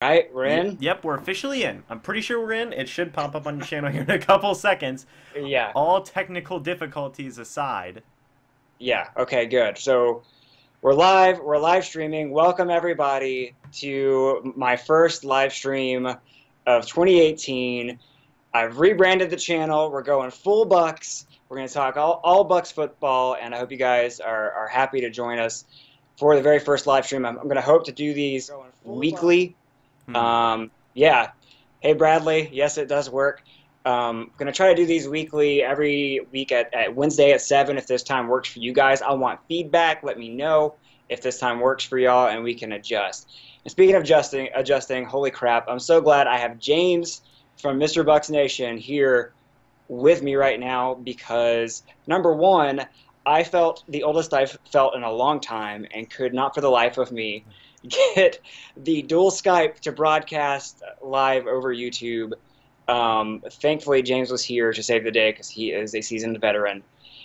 Right, we're in? Yep, we're officially in. I'm pretty sure we're in. It should pop up on your channel here in a couple seconds. Yeah, All technical difficulties aside. yeah. Okay, good. So we're live streaming. Welcome everybody to my first live stream of 2018. I've rebranded the channel. We're going full Bucks. We're going to talk all Bucks football, and I hope you guys are happy to join us for the very first live stream. I'm going to hope to do these weekly. Hmm. Yeah. Hey, Bradley. Yes, it does work. Gonna try to do these weekly every week at Wednesday at 7 if this time works for you guys. I want feedback. Let me know if this time works for y'all and we can adjust. And speaking of adjusting, holy crap, I'm so glad I have James from Mr. Bucks Nation here with me right now because number one, I felt the oldest I've felt in a long time and could not for the life of me get the dual Skype to broadcast live over YouTube. Thankfully, James was here to save the day because he is a seasoned veteran.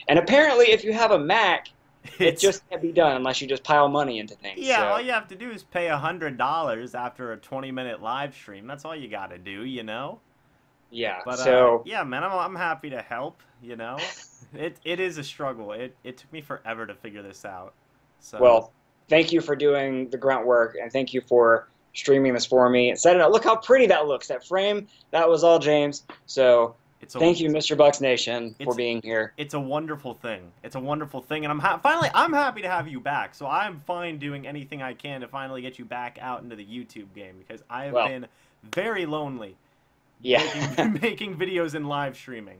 And apparently, if you have a Mac, it It's just can't be done unless you just pile money into things. yeah. All So, you have to do is pay $100 after a 20-minute live stream. That's all you got to do, you know. yeah. But So, yeah, man, I'm happy to help. You know, it is a struggle. It took me forever to figure this out. So well, thank you for doing the grunt work, and thank you for streaming this for me and setting it up. Look how pretty that looks. That frame, that was all James. So, it's a thank you, Mr. Bucks Nation, for it's being here. it's a wonderful thing. It's a wonderful thing, and finally I'm happy to have you back. So I'm fine doing anything I can to finally get you back out into the YouTube game because I have Well, been very lonely yeah. making making videos and live streaming.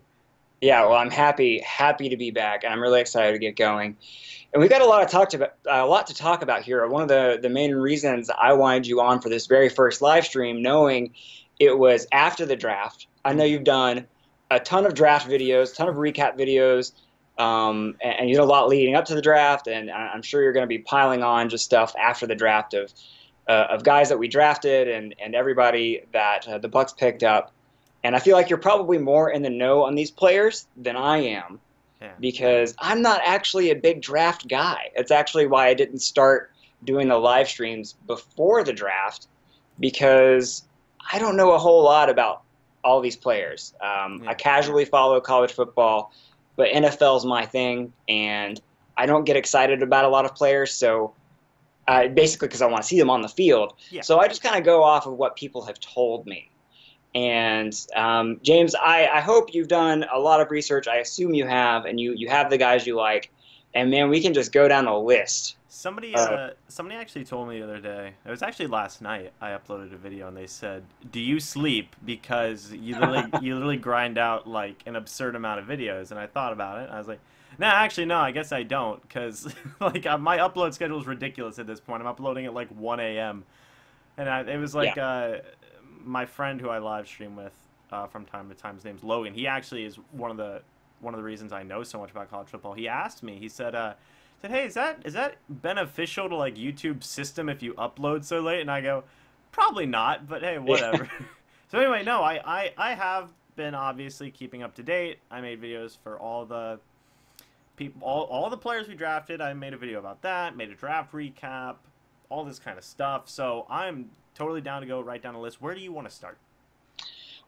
Yeah, well, I'm happy to be back, and I'm really excited to get going. And we've got a lot to talk about here. One of the main reasons I wanted you on for this very first live stream, knowing it was after the draft. I know Hmm. you've done a ton of draft videos, ton of recap videos, and you did a lot leading up to the draft, and I'm sure you're going to be piling on just stuff after the draft of guys that we drafted and everybody that the Bucks picked up. And I feel like you're probably more in the know on these players than I am Yeah. because I'm not actually a big draft guy. It's actually why I didn't start doing the live streams before the draft because I don't know a whole lot about all these players. I Yeah. casually follow college football, but NFL's my thing, and I don't get excited about a lot of players. So basically, because I want to see them on the field. Yeah. So I just kind of go off of what people have told me. And James, I hope you've done a lot of research. I assume you have, and you have the guys you like. And man, we can just go down the list. Somebody actually told me the other day. It was actually last night. I uploaded a video and they said, "Do you sleep because you literally grind out like an absurd amount of videos?" And I thought about it. I was like, "Nah, actually no. I guess I don't because like my upload schedule is ridiculous at this point. I'm uploading at like 1 a.m. and it was Yeah. like my friend who I live stream with from time to time. His name's Logan. He actually is one of the reasons I know so much about college football. He asked me. He said, "Hey, is that beneficial to like YouTube's system if you upload so late?" And I go, "Probably not, but hey, Yeah. whatever." So anyway, no, I have been obviously keeping up to date. I made videos for all the people, all the players we drafted. I made a video about that. Made a draft recap, all this kind of stuff. So I'm totally down to go right down the list. Where do you want to start?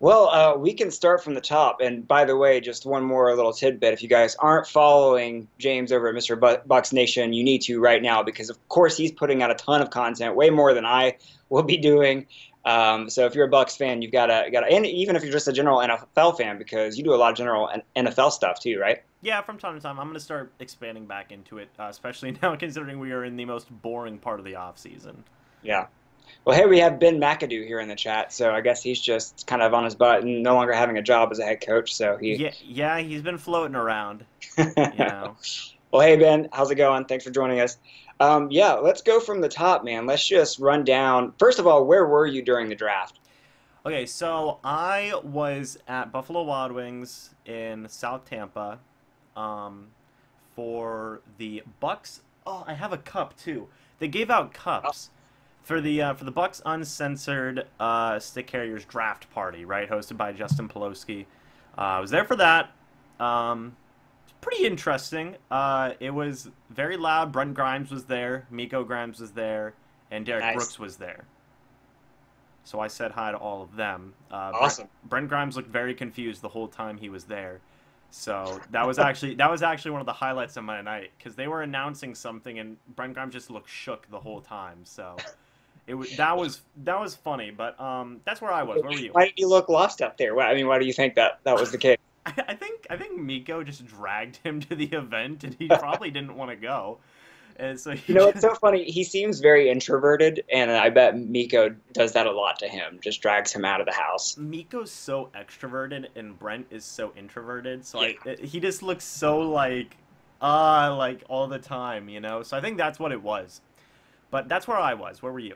Well, we can start from the top. And by the way, just one more little tidbit. If you guys aren't following James over at Mr. Bucks Nation, you need to right now because, of course, he's putting out a ton of content, way more than I will be doing. So if you're a Bucks fan, and even if you're just a general NFL fan, because you do a lot of general NFL stuff too, right? Yeah, from time to time, I'm going to start expanding back into it, especially now considering we are in the most boring part of the off season. Yeah. Well, hey, we have Ben McAdoo here in the chat, so I guess he's just kind of on his butt and no longer having a job as a head coach. So he. Yeah, yeah, he's been floating around, you know. Well, hey Ben, how's it going? Thanks for joining us. Yeah, let's go from the top, man. Let's just run down. First of all, where were you during the draft? Okay, so I was at Buffalo Wild Wings in South Tampa, um, for the Bucks. Oh, I have a cup too. They gave out Oh, cups for the Bucks Uncensored Stick Carriers draft party, right? Hosted by Justin Poloski. I was there for that. It's pretty interesting. It was very loud. Brent Grimes was there. Miko Grimes was there, and Derek nice. Brooks was there. So I said hi to all of them. Awesome. Brent Grimes looked very confused the whole time he was there. So that was actually one of the highlights of my night because they were announcing something and Brent Grimes just looked shook the whole time. So that was funny, but that's where I was. Where were you? Why did you look lost up there? I mean, why do you think that was the case? I think Miko just dragged him to the event and he probably didn't want to go. And so You he know, it's just so funny. He seems very introverted, and I bet Miko does that a lot to him, just drags him out of the house. Miko's so extroverted and Brent is so introverted. So Yeah. he just looks so like all the time, you know. So I think that's what it was. But that's where I was. Where were you?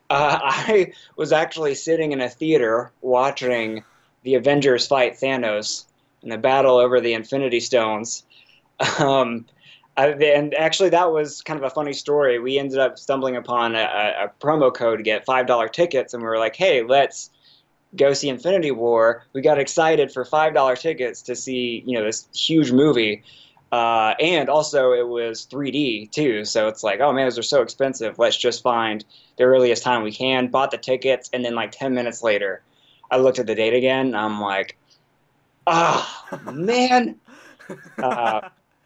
I was actually sitting in a theater watching the Avengers fight Thanos in the battle over the Infinity Stones. Um, and actually, that was kind of a funny story. We ended up stumbling upon a promo code to get $5 tickets, and we were like, "Hey, let's go see Infinity War." We got excited for $5 tickets to see, this huge movie. And also, it was 3D too, so it's like, oh man, those are so expensive. Let's just find the earliest time we can. Bought the tickets, and then like 10 minutes later, I looked at the date again, and I'm like, ah, man. Uh,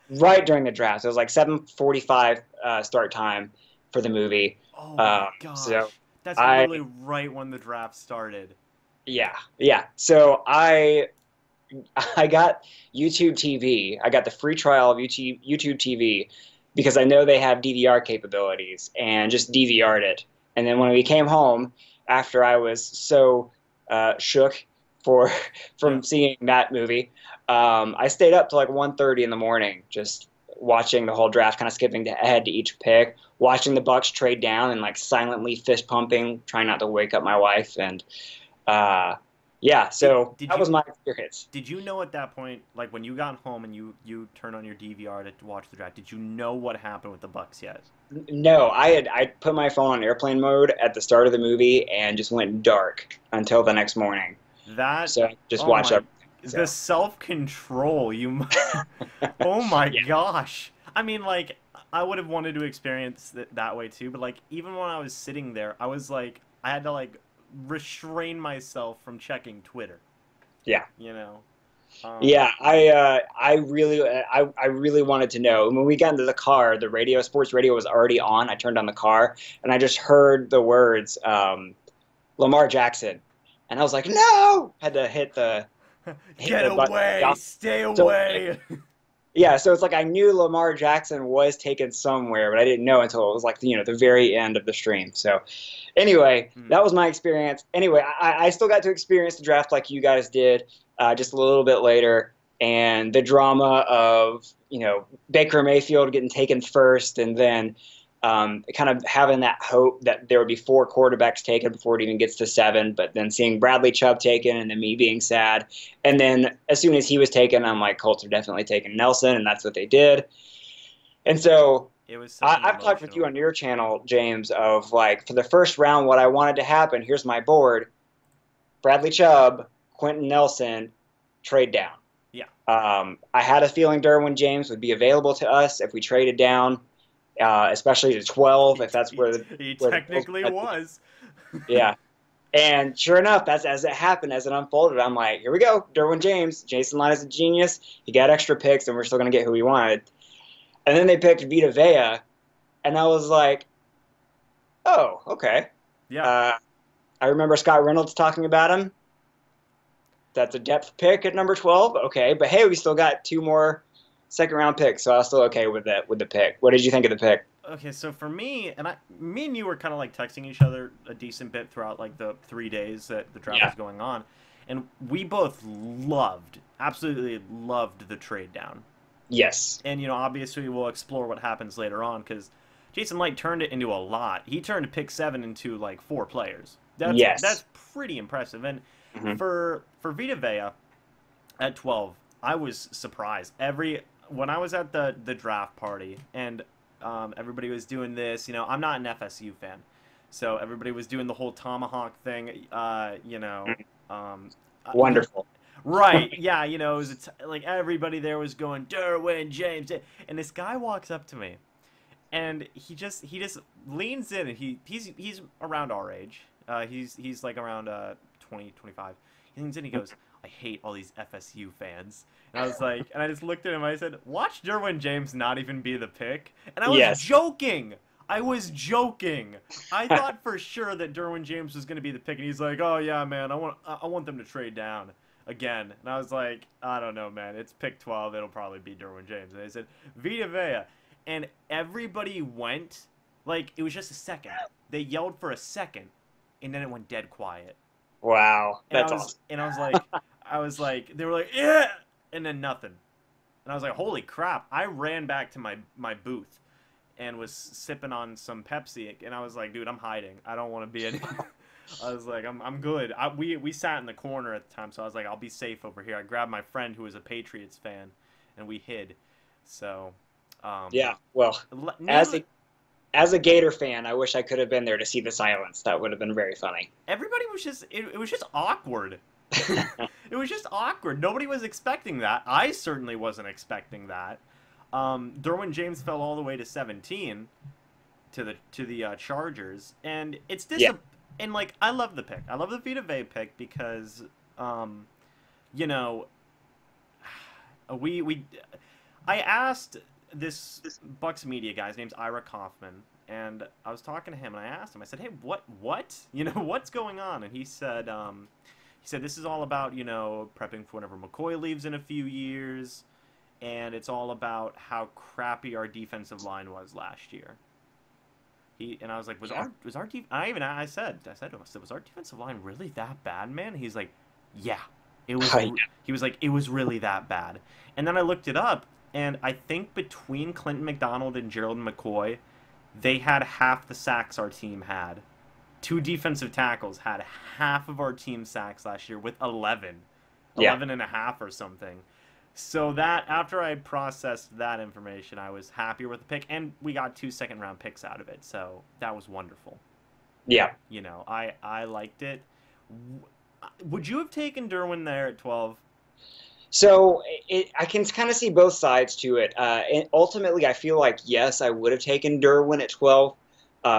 right during the draft, it was like 7:45 start time for the movie. Oh my So gosh. That's I, literally right when the draft started. yeah, yeah. So I got YouTube TV. I got the free trial of YouTube TV because I know they have DVR capabilities and just DVR'd it. And then when we came home, after I was so shook for Yeah. from seeing that movie, I stayed up till like 1:30 in the morning just watching the whole draft, kind of skipping ahead to each pick, watching the Bucs trade down and like silently fist pumping, trying not to wake up my wife. And uh, yeah, Did so did that was you my experience. did you know at that point, like when you got home and you turned on your DVR to watch the draft, did you know what happened with the Bucks yet? No, I put my phone on airplane mode at the start of the movie and just went dark until the next morning. That So I just oh watched my, everything. the So self-control oh my yeah, gosh. I mean, like, I would have wanted to experience it that way too, but like even when I was sitting there, I was like I had to like restrain myself from checking Twitter, yeah, you know. Um yeah. I really wanted to know. When we got into the car, the radio, sports radio was already on. I turned on the car and I just heard the words Lamar Jackson, and I was like, no! Had to hit Get the button. away, stay So away. yeah, so it's like I knew Lamar Jackson was taken somewhere, but I didn't know until it was like the very end of the stream. So anyway, Hmm. that was my experience. Anyway, I still got to experience the draft like you guys did, just a little bit later, and the drama of Baker Mayfield getting taken first, and then kind of having that hope that there would be four quarterbacks taken before it even gets to seven, but then seeing Bradley Chubb taken, and then me being sad, and then as soon as he was taken, I'm like, Colts are definitely taking Nelson, and that's what they did. And so It was such an I've talked with you emotional. on your channel, James, of like for the first round, what I wanted to happen. Here's my board: Bradley Chubb, Quentin Nelson, trade down. Yeah. I had a feeling Derwin James would be available to us if we traded down, especially to 12, He, if that's he, he where the Bills technically wanted to. was. Yeah. And sure enough, that's as it happened, as it unfolded. I'm like, here we go, Derwin James. Jason Line is a genius. He got extra picks, and we're still going to get who we wanted. And then they picked Vita Vea, and I was like, oh, okay. Yeah. Uh, I remember Scott Reynolds talking about him. That's a depth pick at number 12. Okay, but hey, we still got two more second round picks, so I was still okay with the pick. What did you think of the pick? Okay, so for me, me and you were kind of like texting each other a decent bit throughout like the 3 days that the draft Yeah. was going on, and we both absolutely loved the trade down. Yes. And obviously we'll explore what happens later on because Jason Light turned it into a lot. He turned pick seven into like four players. That's Yes. pretty impressive. And Hmm. for Vita Vea at 12, I was surprised. When I was at the draft party and everybody was doing this, I'm not an FSU fan, so everybody was doing the whole tomahawk thing. Um, uh, Wonderful. right? Yeah, it was like everybody there was going Derwin James, and this guy walks up to me, and he just leans in, and he's around our age, He's like around 20, 25. He leans in, he goes, I hate all these FSU fans. And I was like, and I just looked at him, I said, watch Derwin James not even be the pick. And I was Yes. joking. I was joking. I thought for sure that Derwin James was going to be the pick, and he's like, "Oh yeah, man, I want them to trade down again." And I was like, "I don't know, man. It's pick 12. It'll probably be Derwin James." And they said Vita Vea, and everybody went like it was just a second. They yelled for a second, and then it went dead quiet. Wow, And that's awesome. I was like, they were like, "Yeah," and then nothing. And I was like, "Holy crap!" I ran back to my booth and was sipping on some Pepsi, and I was like, dude, I'm hiding. I don't want to be in. I was like, I'm good. We sat in the corner at the time, so I was like, I'll be safe over here. I grabbed my friend who was a Patriots fan, and we hid. So, Yeah. Well, needless, as a Gator fan, I wish I could have been there to see the silence. That would have been very funny. everybody was just it was just awkward. It was just awkward. Nobody was expecting that. I certainly wasn't expecting that. Derwin James fell all the way to 17 to the Chargers, and Yeah. and like I love the pick. I love the Vita Vea pick because you know we I asked this Bucs media guy. His name's Ira Kaufman, and I was talking to him, and I asked him. I said, "Hey, what? What's going on?" And he said this is all about prepping for whenever McCoy leaves in a few years, and it's all about how crappy our defensive line was last year. And I was like, was our I said to him, was our defensive line really that bad, man? He's like, yeah, it was. Right. He was like, it was really that bad. And then I looked it up, and I think between Clinton McDonald and Gerald McCoy, they had half the sacks our team had. Two defensive tackles had half of our team sacks last year with 11, Yeah. 11 and a half or something. So that after I processed that information, I was happier with the pick, and we got 2 second-round picks out of it. So that was wonderful. Yeah. I liked it. Would you have taken Derwin there at 12? So I can kind of see both sides to it. And ultimately, I feel like, yes, I would have taken Derwin at 12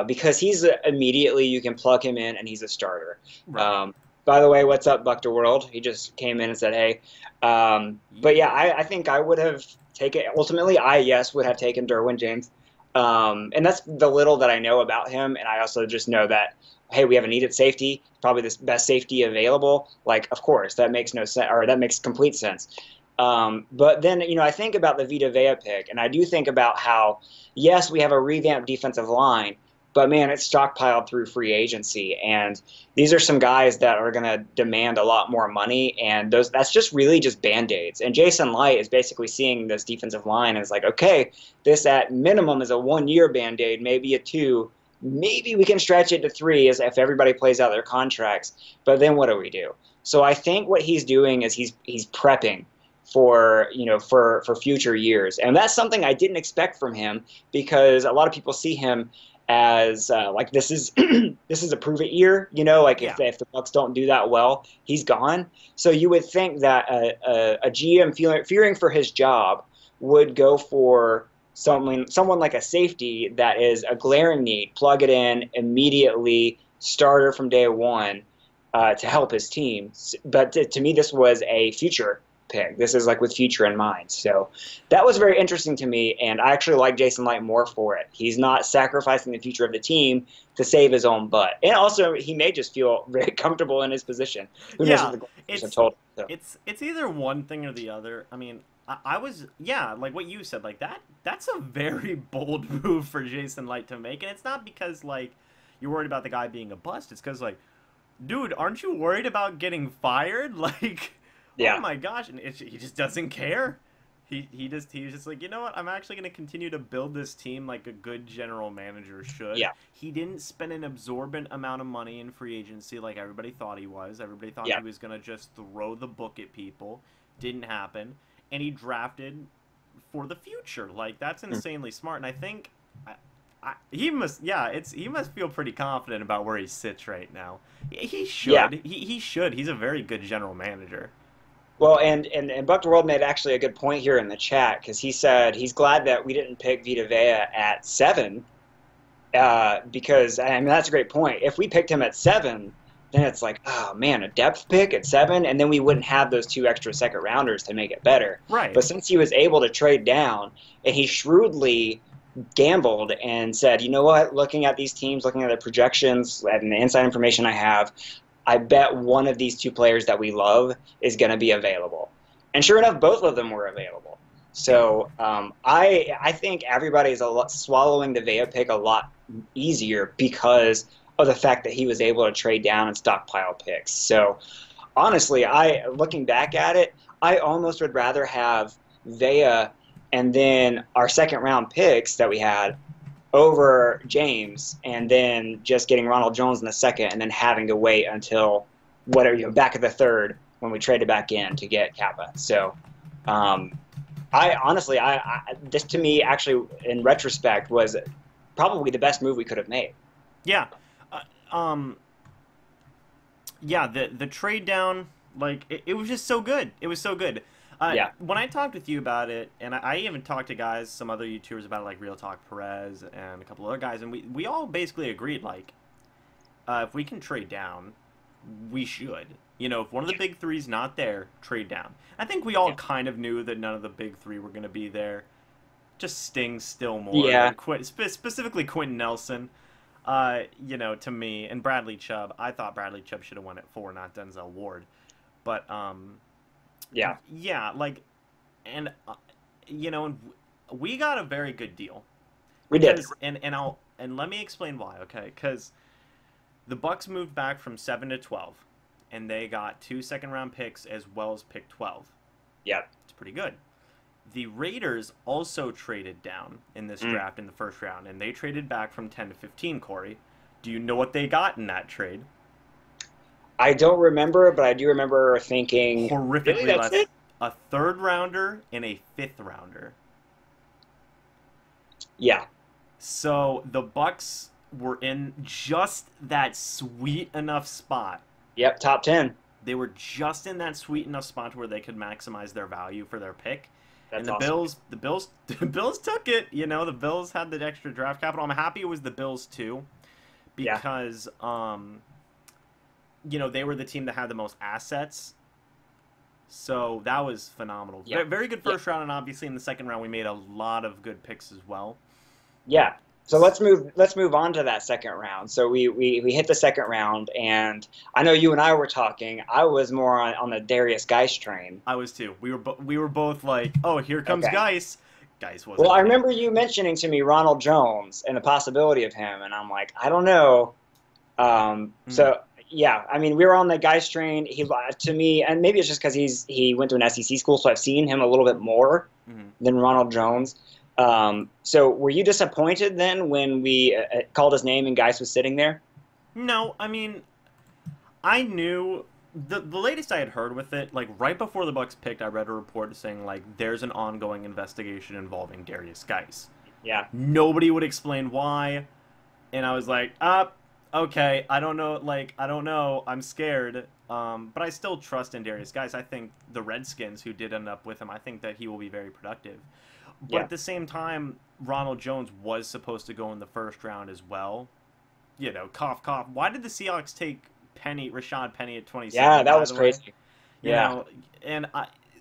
because he's immediately, you can plug him in and he's a starter. Right. By the way, what's up, Buck to World? He just came in and said, hey. But yeah, I think I would have taken, ultimately, yes, would have taken Derwin James. And that's the little that I know about him. And I also just know that, hey, we have a needed safety, probably the best safety available. Like, of course, that makes no sense, or that makes complete sense. But then, I think about the Vita Vea pick, and I do think about how, yes, we have a revamped defensive line, but man, it's stockpiled through free agency, and these are some guys that are going to demand a lot more money, and that's just really just Band-Aids. And Jason Light is basically seeing this defensive line and is like, okay, this at minimum is a 1-year Band-Aid, maybe a 2. Maybe we can stretch it to 3 as if everybody plays out their contracts. But then what do we do? So I think what he's doing is he's prepping for for future years, and that's something I didn't expect from him because a lot of people see him as like this is this is a prove it year. Like Yeah. if the Bucs don't do that well, he's gone. So you would think that a GM fearing for his job would go for someone like a safety that is a glaring need, plug it in immediately, starter from day one to help his team. But to me, this was a future pick. This is like with future in mind. So that was very interesting to me, and I actually like Jason Light more for it. He's not sacrificing the future of the team to save his own butt. And also, he may just feel very comfortable in his position. Who knows what the Bucs have told him. So. It's either one thing or the other. I mean, I was, yeah, like what you said, like that's a very bold move for Jason Light to make, and it's not because like you're worried about the guy being a bust. It's because like, dude, aren't you worried about getting fired? Like, Yeah. oh my gosh, and he just doesn's care. He's just like, you know what? I'm actually going to continue to build this team like a good general manager should. Yeah. He didn't spend an absorbent amount of money in free agency like everybody thought he was. Everybody thought Yeah. he was going to just throw the book at people. Didn't happen. And he drafted for the future. Like, that's insanely smart. And I think he must feel pretty confident about where he sits right now. He should. Yeah. He should. He's a very good general manager. Well, and Buck the World made actually a good point here in the chat because he said he's glad that we didn't pick Vita Vea at 7 Because I mean that's a great point. If we picked him at 7, then it's like, oh man, a depth pick at 7, and then we wouldn't have those 2 extra second rounders to make it better. Right. But since he was able to trade down, and he shrewdly gambled and said, you know what, looking at these teams, looking at the projections and the inside information I have, I bet one of these 2 players that we love is going to be available. And sure enough, both of them were available. So I think everybody is swallowing the Vea pick a lot easier because of the fact that he was able to trade down and stockpile picks. So honestly, looking back at it, I almost would rather have Vea and then our second round picks that we had over James, and then just getting Ronald Jones in the second, and then having to wait until whatever, back at the third when we traded back in to get Kappa. So, I honestly, this to me actually, in retrospect, was probably the best move we could have made. Yeah, yeah. The trade down, like it was just so good. It was so good. Yeah. When I talked with you about it, and I even talked to guys, some other YouTubers about it, like Real Talk Perez and a couple other guys, and we all basically agreed, like, if we can trade down, we should. If one of the big three's not there, trade down. I think we all kind of knew that none of the big three were going to be there. Just stings still more. Yeah. Specifically Quentin Nelson, to me, and Bradley Chubb. I thought Bradley Chubb should have won at 4, not Denzel Ward. But, Yeah. yeah, like, and we got a very good deal. We did. And let me explain why, okay? Because the Bucs moved back from 7 to 12, and they got 2 second-round picks as well as pick 12. Yeah. It's pretty good. The Raiders also traded down in this draft in the first round, and they traded back from 10 to 15, Corey. Do you know what they got in that trade? I don't remember, but I do remember thinking, horrifically really, that's less. it? A 3rd rounder and a 5th rounder. Yeah. So the Bucs were in just that sweet enough spot. Yep, top 10. They were just in that sweet enough spot where they could maximize their value for their pick. That's and awesome. the Bills took it. The Bills had the extra draft capital. I'm happy it was the Bills too, because they were the team that had the most assets. So that was phenomenal. Yeah. Very good first round, and obviously in the second round we made a lot of good picks as well. Yeah. So let's move on to that second round. So we hit the second round, and I know you and I were talking. I was more on the Darius Geis train. I was too. We were both like, oh, here comes Geis. Geis wasn't. Well, I remember you mentioning to me Ronald Jones and the possibility of him, and I'm like, I don't know. So yeah, I mean, we were on the Geis train. He, to me, and maybe it's just because he went to an SEC school, so I've seen him a little bit more than Ronald Jones. So were you disappointed then when we called his name and Geis was sitting there? No, I mean, I knew the latest I had heard with it, like right before the Bucs picked, I read a report saying like there's an ongoing investigation involving Darius Geis. Yeah. Nobody would explain why, and I was like, okay, I don't know, I'm scared. But I still trust in Darius Geis. I think the Redskins, who did end up with him, I think that he will be very productive. But at the same time, Ronald Jones was supposed to go in the first round as well. Cough, cough. Why did the Seahawks take Rashad Penny at 27? Yeah, that was crazy. And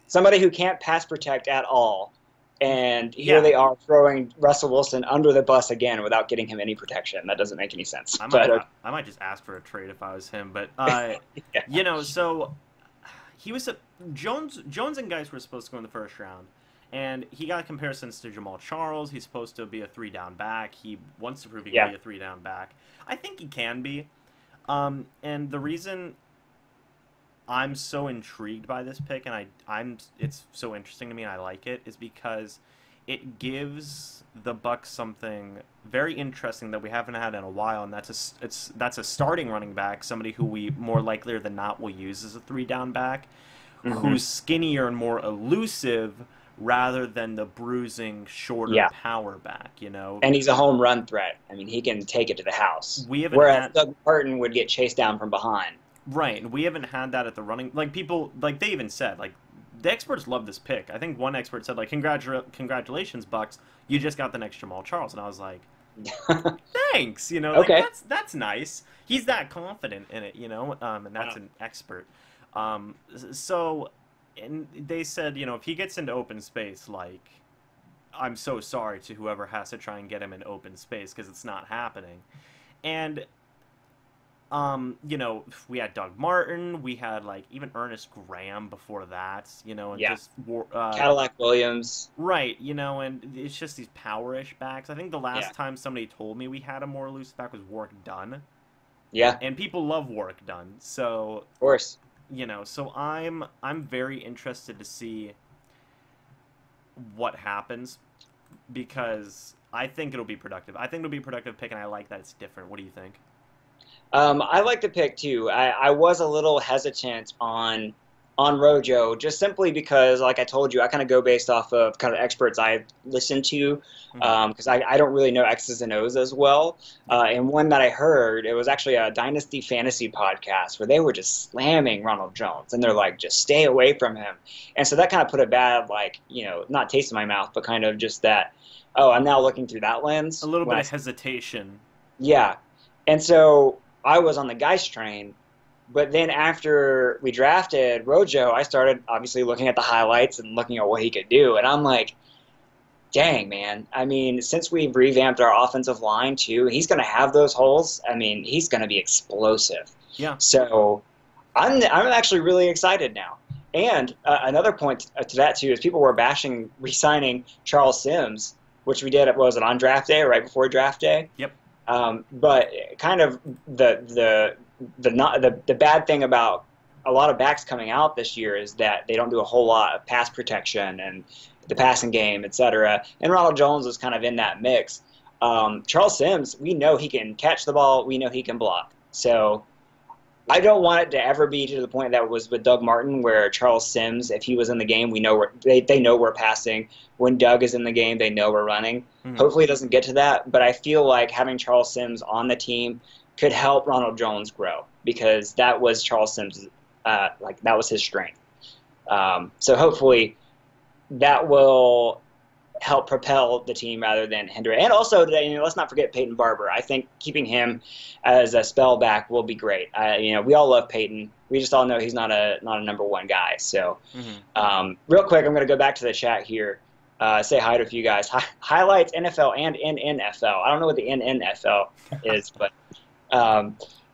somebody who can't pass protect at all. And here they are throwing Russell Wilson under the bus again without getting him any protection. That doesn't make any sense. I might just ask for a trade if I was him. But, so he was Jones and Geis were supposed to go in the first round. And he got comparisons to Jamal Charles. He's supposed to be a 3-down back. He wants to prove he can be a 3-down back. I think he can be. And the reason I'm so intrigued by this pick, and it's so interesting to me and I like it, is because it gives the Bucs something very interesting that we haven't had in a while, and that's a starting running back, somebody who we more likelier than not will use as a 3-down back, who's skinnier and more elusive, rather than the bruising, shorter power back, And he's a home run threat. I mean, he can take it to the house. Whereas Doug Martin would get chased down from behind. Right, and we haven't had that at the running. Like, people, like, they even said, like, the experts love this pick. I think one expert said, like, congratulations, Bucs, you just got the next Jamal Charles. And I was like, Thanks, like Okay. that's nice. He's that confident in it, and that's Wow. an expert. So, and they said, if he gets into open space, like, I'm so sorry to whoever has to try and get him in open space because it's not happening. And we had Doug Martin, we had like even Ernest Graham before that, and Yeah. just Cadillac Williams. right, and it's just these power-ish backs. I think the Yeah. last time somebody told me we had a more loose back was Warwick Dunn, Yeah. and people love Warwick Dunn. So, Of course. so I'm very interested to see what happens because I think it'll be productive. I think it'll be a productive pick, and I like that it's different. What do you think? I like the pick too. I was a little hesitant on Rojo just simply because, like I told you, I kind of go based off of kind of experts I listen to Hmm. because I don't really know X's and O's as well. Yep. And one that I heard, it was actually a Dynasty Fantasy podcast where they were just slamming Ronald Jones and they're like, just stay away from him. And so that kind of put a bad, like, not taste in my mouth, but kind of just that, oh, I'm now looking through that A lens little when bit I of hesitation. yeah. And so I was on the Geist train, but then after we drafted Rojo, I started obviously looking at the highlights and looking at what he could do. And I'm like, dang, man. I mean, since we've revamped our offensive line too, he's going to have those holes. I mean, he's going to be explosive. Yeah. So I'm actually really excited now. And another point to that too is people were bashing re-signing Charles Sims, which we did. Was it on draft day or right before draft day? Yep. But kind of the bad thing about a lot of backs coming out this year is that they don't do a whole lot of pass protection and the passing game, etc. And Ronald Jones is kind of in that mix. Charles Sims, we know he can catch the ball, we know he can block. So I don't want it to ever be to the point that it was with Doug Martin, where Charles Sims, if he was in the game, we know they know we're passing. When Doug is in the game, they know we're running. Hmm. Hopefully, it doesn't get to that, but I feel like having Charles Sims on the team could help Ronald Jones grow because that was Charles Sims, like that was his strength. So hopefully, that will help propel the team rather than hinder it. And also, let's not forget Peyton Barber. I think keeping him as a spell back will be great. We all love Peyton. We just all know he's not a number one guy. So, Hmm. real quick, I'm going to go back to the chat here. Say hi to a few guys. Highlights NFL and NNFL. I don't know what the NNFL is, but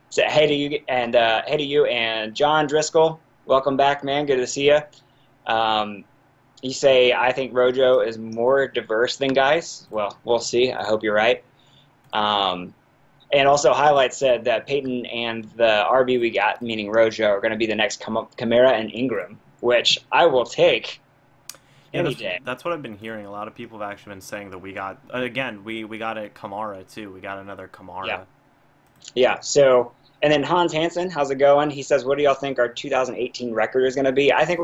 say hey to you and hey to you and John Driscoll. Welcome back, man. Good to see you. Um, you say, I think Rojo is more diverse than guys. Well, we'll see. I hope you're right. Um, and also, Highlight said that Peyton and the RB we got, meaning Rojo, are going to be the next Kamara and Ingram, which I will take Yeah, any that's day. that's what I've been hearing. A lot of people have actually been saying that we got again we got a Kamara too. We got another Yeah. Kamara. Yeah. So, and then Hans Hansen, how's it going? He says, what do y'all think our 2018 record is going to be? I think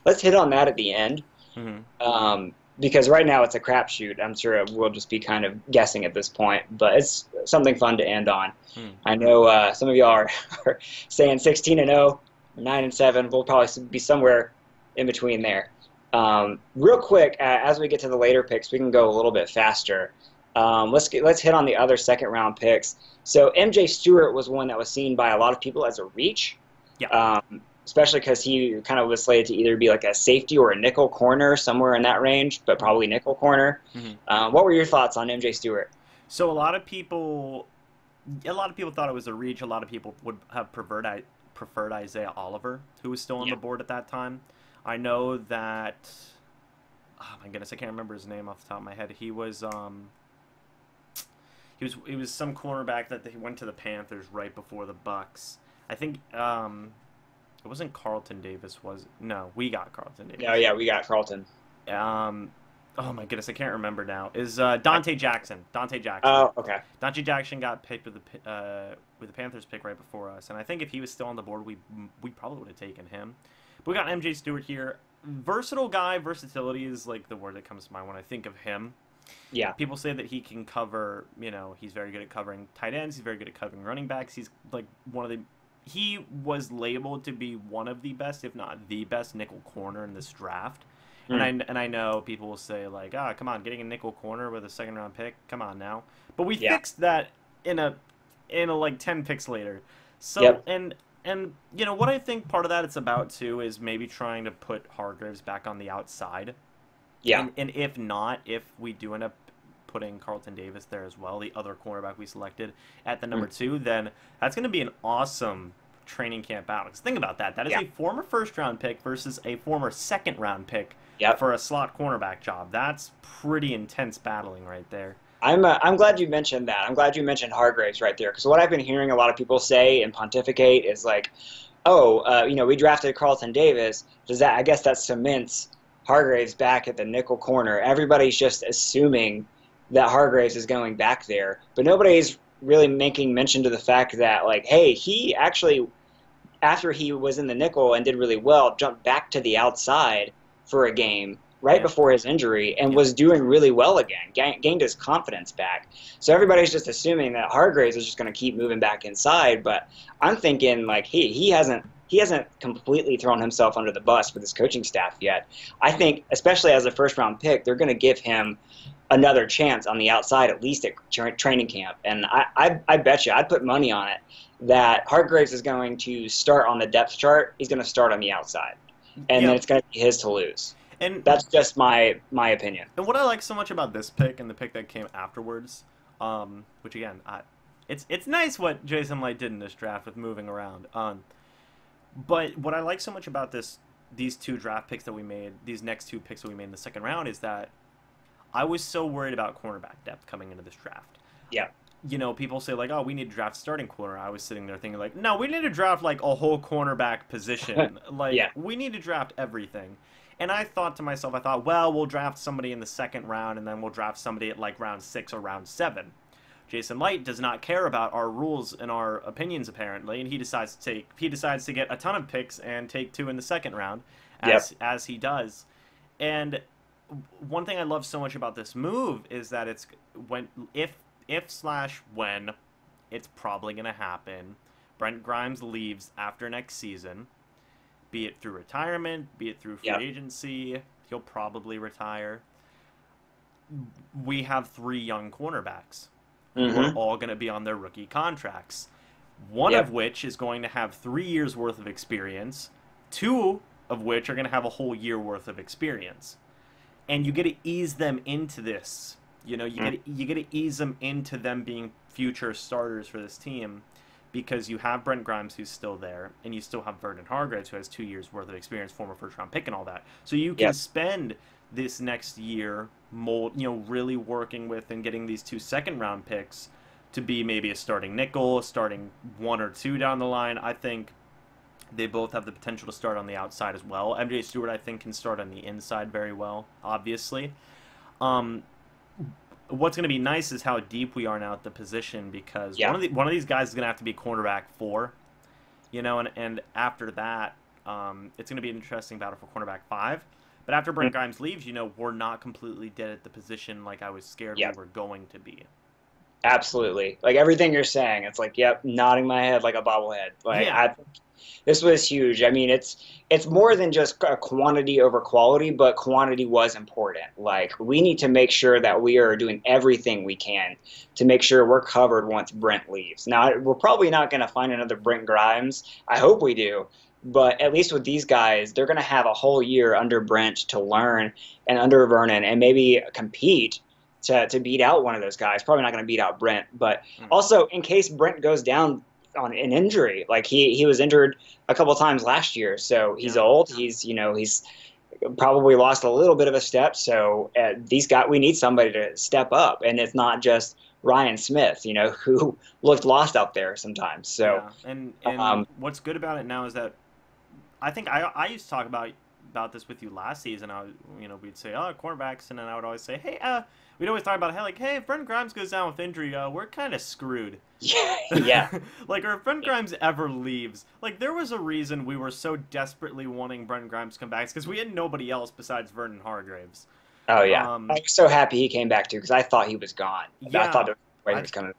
let's hit on that at the end. Hmm. Because right now it's a crapshoot. I'm sure we'll just be kind of guessing at this point, but it's something fun to end on. Hmm. I know some of y'all are saying 16-0, 9-7. We'll probably be somewhere in between there. Real quick, as we get to the later picks, we can go a little bit faster. Let's hit on the other second round picks. So MJ Stewart was one that was seen by a lot of people as a reach. Yeah. Especially because he kind of was slated to either be like a safety or a nickel corner, somewhere in that range, but probably nickel corner. Hmm. What were your thoughts on MJ Stewart? So a lot of people thought it was a reach. A lot of people would have preferred Isaiah Oliver, who was still on Yeah. the board at that time. I know that. Oh my goodness, I can't remember his name off the top of my head. He was some cornerback that he went to the Panthers right before the Bucs. I think it wasn't Carlton Davis, was it? No, we got Carlton Oh Davis. yeah, we got Carlton. Oh my goodness, I can't remember now. Is Dante Jackson? Dante Jackson. Oh, okay. Dante Jackson got picked with the Panthers pick right before us, and I think if he was still on the board, we probably would have taken him. But we got MJ Stewart here. Versatile guy. Versatility is like the word that comes to mind when I think of him. Yeah. People say that he can cover. He's very good at covering tight ends. He's very good at covering running backs. He's like one of the. He was labeled to be one of the best, if not the best, nickel corner in this draft. Mm. And I know people will say like, ah, come on, getting a nickel corner with a second round pick, come on now. But we Yeah. fixed that in a like 10 picks later. So Yep. and you know what I think part of that it's about too is maybe trying to put Hargraves back on the outside. Yeah. And if not, if we do end up putting Carlton Davis there as well, the other cornerback we selected at the Mm. number 2, then that's going to be an awesome training camp battle. Because think about that. That is Yeah. a former first round pick versus a former second round pick Yep. for a slot cornerback job. That's pretty intense battling right there. I'm glad you mentioned that. I'm glad you mentioned Hargraves right there because what I've been hearing a lot of people say and pontificate is like, oh, we drafted Carlton Davis. Does that? I guess that cements Hargraves back at the nickel corner. Everybody's just assuming that Hargraves is going back there, but nobody's really making mention to the fact that like, hey, he actually after he was in the nickel and did really well, jumped back to the outside for a game right Yeah. before his injury and Yeah. was doing really well again, gained his confidence back. So everybody's just assuming that Hargraves is just going to keep moving back inside, but I'm thinking like he hasn't completely thrown himself under the bus with his coaching staff yet. I think, especially as a first round pick, they're going to give him another chance on the outside, at least at training camp. And I bet you, I'd put money on it that Hargraves is going to start on the depth chart. He's going to start on the outside, and then Yeah. it's going to be his to lose. And That's just my opinion. and what I like so much about this pick and the pick that came afterwards, which again, it's nice what Jason Light did in this draft with moving around. But what I like so much about these two draft picks that we made, these next two picks that we made in the second round, is that I was so worried about cornerback depth coming into this draft. Yeah. You know, people say like, "Oh, we need to draft starting corner." I was sitting there thinking like, "No, we need to draft like a whole cornerback position. Like, Yeah. we need to draft everything." And I thought to myself, I thought, well, we'll draft somebody in the second round, and then we'll draft somebody at like round 6 or round 7. Jason Light does not care about our rules and our opinions apparently, and he decides to get a ton of picks and take 2 in the second round, Yep. as he does. And one thing I love so much about this move is that it's when if slash when it's probably going to happen. Brent Grimes leaves after next season, be it through retirement, be it through free Yep. agency. He'll probably retire. We have 3 young cornerbacks who are Hmm. all going to be on their rookie contracts. One Yep. of which is going to have 3 years worth of experience, 2 of which are going to have a whole year worth of experience. And you get to ease them into this. You know, you get to ease them into them being future starters for this team because you have Brent Grimes who's still there, and you still have Vernon Hargraves who has 2 years worth of experience, former first round pick and all that. So you can Yep. spend this next year really working with and getting these 2 second round picks to be maybe a starting nickel, a starting 1 or 2 down the line. I think they both have the potential to start on the outside as well. MJ Stewart, I think, can start on the inside very well, obviously. Um, what's going to be nice is how deep we are now at the position because Yeah. one of these guys is going to have to be cornerback 4, and after that, it's going to be an interesting battle for cornerback 5. But after Brent Grimes leaves, we're not completely dead at the position like I was scared we Yep. were going to be. Absolutely. Like everything you're saying, it's like, yep, nodding my head like a bobblehead. Like Yeah. this was huge. I mean, it's more than just a quantity over quality, but quantity was important. Like we need to make sure that we are doing everything we can to make sure we're covered once Brent leaves. Now, we're probably not going to find another Brent Grimes. I hope we do. But at least with these guys, they're going to have a whole year under Brent to learn and under Vernon and maybe compete to beat out one of those guys. Probably not going to beat out Brent, but also in case Brent goes down on an injury, like he was injured a couple times last year, so he's Yeah. old. He's probably lost a little bit of a step. So we need somebody to step up, and it's not just Ryan Smith, who looked lost out there sometimes. So Yeah. And um, what's good about it now is that I think I used to talk about this with you last season. We'd say, oh, cornerbacks, and then I would always say, hey, we'd always talk about hey, if Brent Grimes goes down with injury, we're kind of screwed. yeah, Like, or if Brent Grimes ever leaves, like, there was a reason we were so desperately wanting Brent Grimes to come back, because we had nobody else besides Vernon Hargraves. oh yeah, I was so happy he came back too because I thought he was gone. I thought the way he was coming.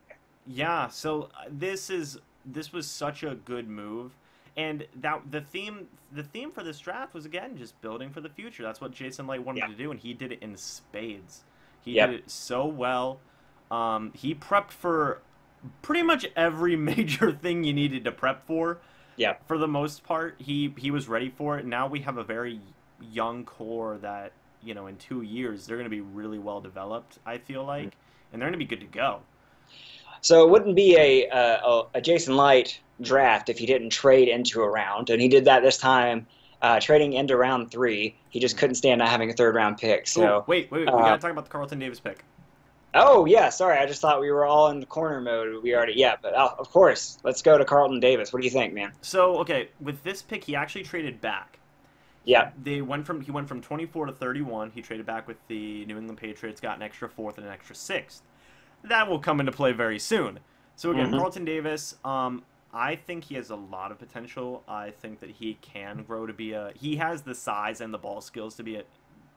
Yeah, so this was such a good move. And the theme for this draft was again just building for the future. That's what Jason Light wanted Yeah. to do, and he did it in spades. He did Yep. it so well. He prepped for pretty much every major thing you needed to prep Yep. for the most part. He was ready for it. Now we have a very young core that, in 2 years they're going to be really well developed, I feel like, and they're going to be good to go. So it wouldn't be a Jason Light draft if he didn't trade into a round, and he did that this time, trading into round three. He just couldn't stand not having a third round pick. Ooh, So, wait. We got uh, to talk about the Carlton Davis pick. oh yeah, sorry, I just thought we were all in the corner mode. We already yeah, but of course, let's go to Carlton Davis. What do you think, man? So, okay, with this pick, he actually traded back. Yeah, He went from 24 to 31. He traded back with the New England Patriots, got an extra fourth and an extra sixth. That will come into play very soon. So again, hmm Carlton Davis, I think he has a lot of potential. I think that he can grow to be he has the size and the ball skills to be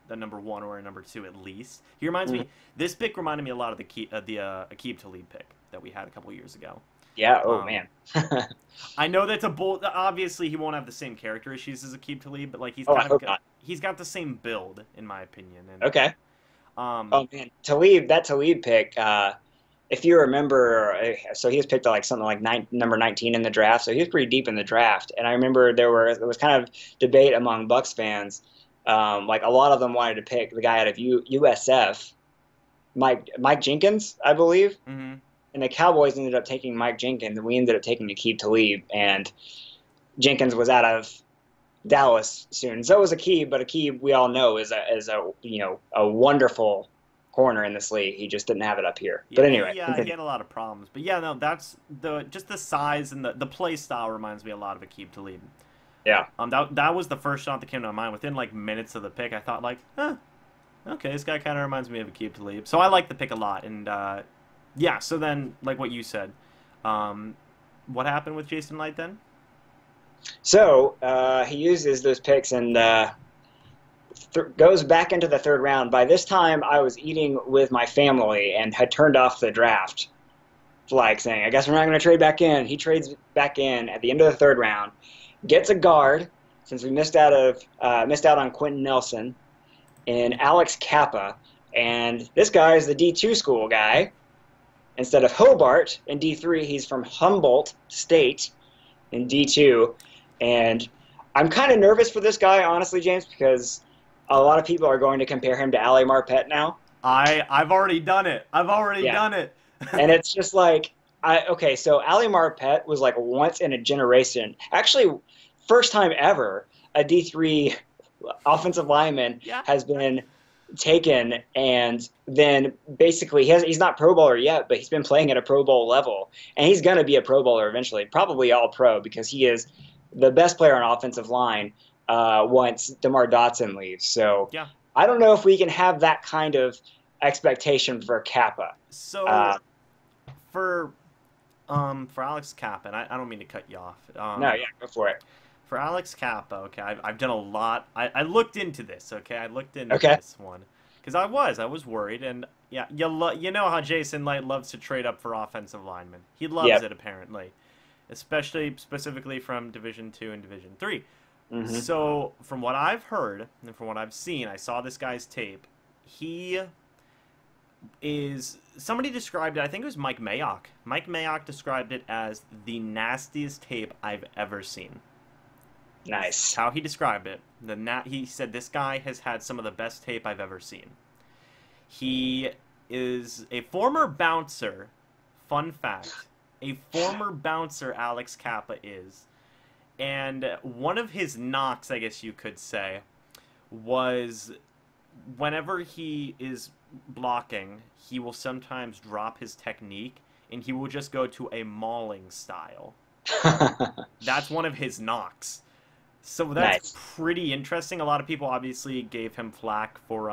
a number one or a number two at least. He reminds hmm me. This pick reminded me a lot of the Aqib Talib pick that we had a couple years ago. yeah. Oh Um, man. I know that's a bold. Obviously, he won't have the same character issues as Aqib Talib, but like Oh, I hope not. he's got the same build in my opinion. And Okay. um, Oh man, Talib pick. If you remember, so he was picked at like something like number 19 in the draft, so he was pretty deep in the draft. And I remember there was kind of debate among Bucs fans. Like a lot of them wanted to pick the guy out of USF, Mike Jenkins, I believe. mhm. And the Cowboys ended up taking Mike Jenkins, and we ended up taking Aqib Talib. And Jenkins was out of Dallas soon. So was Aqib, but Aqib we all know is a a wonderful corner in this league. He just didn't have it up here. But Yeah, anyway, he had a lot of problems, but yeah, no, that's just the size and the play style reminds me a lot of Aqib Talib. yeah. That was the first shot that came to my mind. Within like minutes of the pick, I thought like, okay, this guy kind of reminds me of Aqib Talib. So I like the pick a lot, and yeah. So then, like what you said, what happened with Jason Light then? So he uses those picks and goes back into the third round. By this time, I was eating with my family and had turned off the draft flag, saying, "I guess we're not going to trade back in." He trades back in at the end of the third round, gets a guard since we missed out on Quentin Nelson and Alex Kappa, and this guy is the D2 school guy. Instead of Hobart in D3, he's from Humboldt State in D2. And I'm kind of nervous for this guy, honestly, James, because a lot of people are going to compare him to Ali Marpet now. I've already done it. I've already Yeah. done it. And it's just like, okay, so Ali Marpet was like once in a generation. Actually, first time ever, a D3 offensive lineman Yeah. has been taken, and then basically he's not Pro Bowler yet, but he's been playing at a Pro Bowl level, and he's going to be a Pro Bowler eventually, probably All Pro, because he is the best player on offensive line once DeMar Dotson leaves. So Yeah. I don't know if we can have that kind of expectation for Kappa. So Uh, for Alex Kappa, and I don't mean to cut you off. no, yeah, go for it. For Alex Kappa, okay, I've done a lot. I looked into this, okay? I looked into Okay. this one because I was worried, and yeah, you know how Jason Light loves to trade up for offensive linemen. He loves Yep. it apparently, especially specifically from Division Two and Division Three. hmm So from what I've heard and from what I've seen, I saw this guy's tape. He is somebody described it. I think it was Mike Mayock. Mike Mayock described it as the nastiest tape I've ever seen. Nice. How he described it. He said this guy has had some of the best tape I've ever seen. He is a former bouncer. Fun fact. A former bouncer, Alex Kappa is. And one of his knocks, I guess you could say, was whenever he is blocking, he will sometimes drop his technique and he will just go to a mauling style. That's one of his knocks. So that's Nice. pretty interesting. A lot of people obviously gave him flack for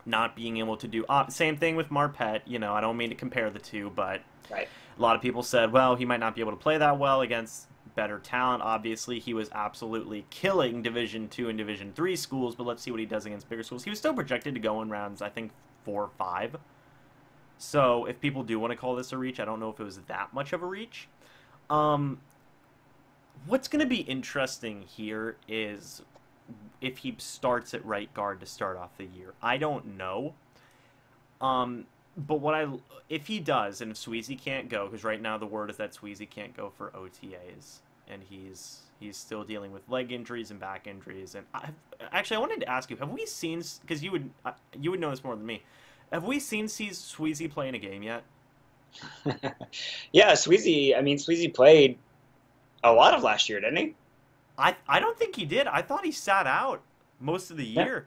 not being able to do same thing with Marpet. I don't mean to compare the two, but Right. a lot of people said, well, he might not be able to play that well against better talent. Obviously, he was absolutely killing Division Two and Division Three schools, but let's see what he does against bigger schools. He was still projected to go in rounds, I think, 4 or 5. So if people do want to call this a reach, I don't know if it was that much of a reach. What's going to be interesting here is if he starts at right guard to start off the year. I don't know. But if he does, and if Sweezy can't go, because right now the word is that Sweezy can't go for OTAs, and he's still dealing with leg injuries and back injuries. And I wanted to ask you, have we seen? Because you would know this more than me. Have we seen Sweezy play in a game yet? Yeah, Sweezy. I mean, Sweezy played a lot of last year, didn't he? I don't think he did. I thought he sat out most of the Yeah. year.